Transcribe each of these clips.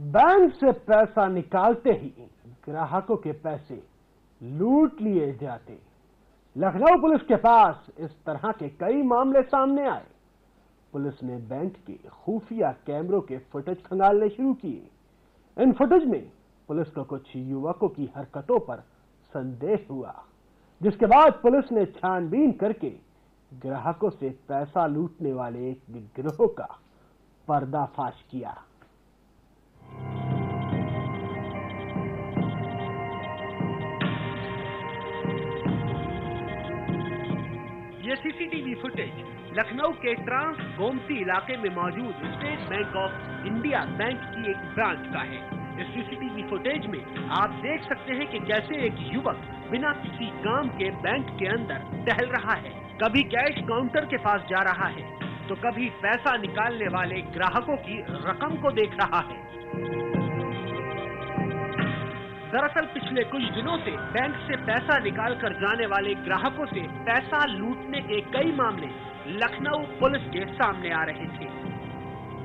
Bank से पैसा निकालते ही ग्राहकों के पैसे लूट लिए जाते। लखनऊ पुलिस के पास इस तरह के कई मामले सामने आए। पुलिस ने बैंक के खुफिया कैमरों के फुटेज खंगालने शुरू किए। इन फुटेज में पुलिस को कुछ युवकों की हरकतों पर संदेह हुआ, जिसके बाद पुलिस ने छानबीन करके ग्राहकों से पैसा लूटने वाले एक गिरोह का पर्दाफाश किया। ये सीसीटीवी फुटेज लखनऊ के ट्रांस गोमती इलाके में मौजूद state bank of India bank की एक ब्रांच का है। इस सीसीटीवी फुटेज में आप देख सकते हैं कि कैसे एक युवक बिना किसी काम के बैंक के अंदर टहल रहा है, कभी कैश काउंटर के पास जा रहा है तो कभी पैसा निकालने वाले ग्राहकों की रकम को देख रहा है। दरअसल पिछले कुछ दिनों से बैंक से पैसा निकाल कर जाने वाले ग्राहकों से पैसा लूटने के कई मामले लखनऊ पुलिस के सामने आ रहे थे।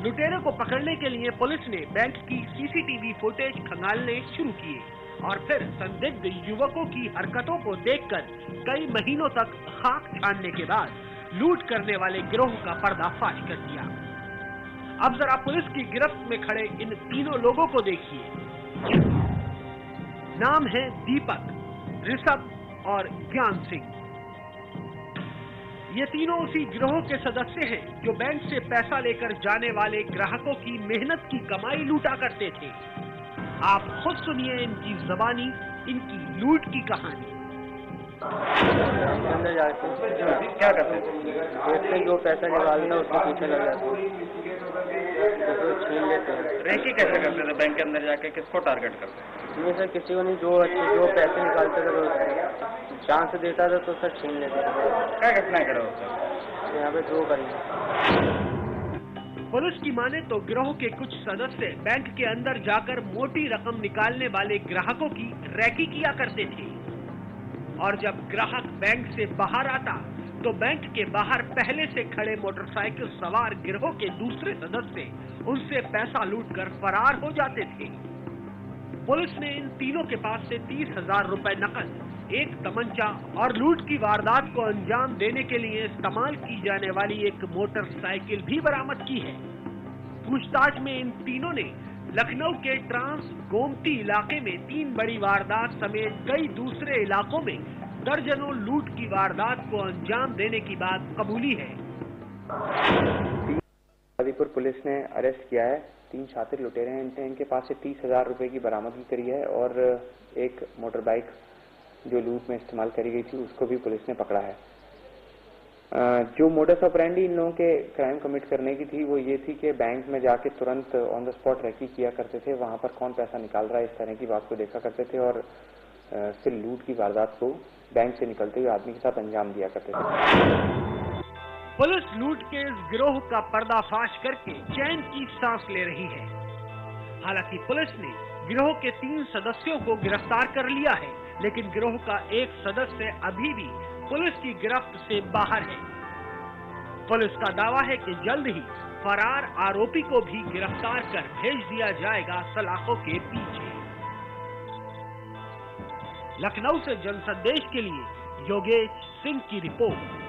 लुटेरों को पकड़ने के लिए पुलिस ने बैंक की सीसीटीवी फुटेज खंगालने शुरू किए और फिर संदिग्ध युवकों की हरकतों को देखकर कई महीनों तक खाक छानने के बाद लूट करने वाले गिरोह का पर्दाफाश कर दिया। अब जरा पुलिस की गिरफ्त में खड़े इन तीनों लोगों को देखिए। नाम है दीपक, ऋषभ और ज्ञान सिंह। ये तीनों उसी गिरोह के सदस्य हैं जो बैंक से पैसा लेकर जाने वाले ग्राहकों की मेहनत की कमाई लूटा करते थे। आप खुद सुनिए इनकी ज़बानी, इनकी लूट की कहानी। अंदर जाके क्या करते थे? जो पैसा निकालना उसके पीछे लग जाते तो छीन लेते हैं। रेकी कैसे करते थे? बैंक के अंदर जाके किसको टारगेट करते थे? नहीं सर, किसी को नहीं, जो पैसे निकालते थे वो चांस देता था तो सर छीन लेते थे। क्या घटना करो सर? यहाँ पे दो करी। पुलिस की माने तो गिरोह के कुछ सदस्य बैंक के अंदर जाकर मोटी रकम निकालने वाले ग्राहकों की रैकी किया करते थे और जब ग्राहक बैंक से बाहर आता तो बैंक के बाहर पहले से खड़े मोटरसाइकिल सवार गिरोह के दूसरे सदस्य उनसे पैसा लूटकर फरार हो जाते थे। पुलिस ने इन तीनों के पास से 30,000 रुपए नकद, एक तमंचा और लूट की वारदात को अंजाम देने के लिए इस्तेमाल की जाने वाली एक मोटरसाइकिल भी बरामद की है। पूछताछ में इन तीनों ने लखनऊ के ट्रांस गोमती इलाके में 3 बड़ी वारदात समेत कई दूसरे इलाकों में दर्जनों लूट की वारदात को अंजाम देने की बात कबूली है। गाजीपुर पुलिस ने अरेस्ट किया है। 3 शातिर लुटेरे हैं। इनके पास से 30,000 रुपए की बरामदगी करी है और एक मोटर बाइक जो लूट में इस्तेमाल करी गई थी उसको भी पुलिस ने पकड़ा है। जो मोडस ऑपरेंडी इन लोगों के क्राइम कमिट करने की थी वो ये थी कि बैंक में जाके तुरंत ऑन द स्पॉट रेकी किया करते थे, वहां पर कौन पैसा निकाल रहा है इस तरह की बात को देखा करते थे और फिर लूट की वारदात को बैंक से निकलते हुए आदमी के साथ अंजाम दिया करते थे। पुलिस लूट के इस गिरोह का पर्दाफाश करके चैन की सांस ले रही है। हालांकि पुलिस ने गिरोह के 3 सदस्यों को गिरफ्तार कर लिया है, लेकिन गिरोह का एक सदस्य अभी भी पुलिस की गिरफ्त से बाहर है। पुलिस का दावा है कि जल्द ही फरार आरोपी को भी गिरफ्तार कर भेज दिया जाएगा सलाखों के पीछे। लखनऊ से जनसंदेश के लिए योगेश सिंह की रिपोर्ट।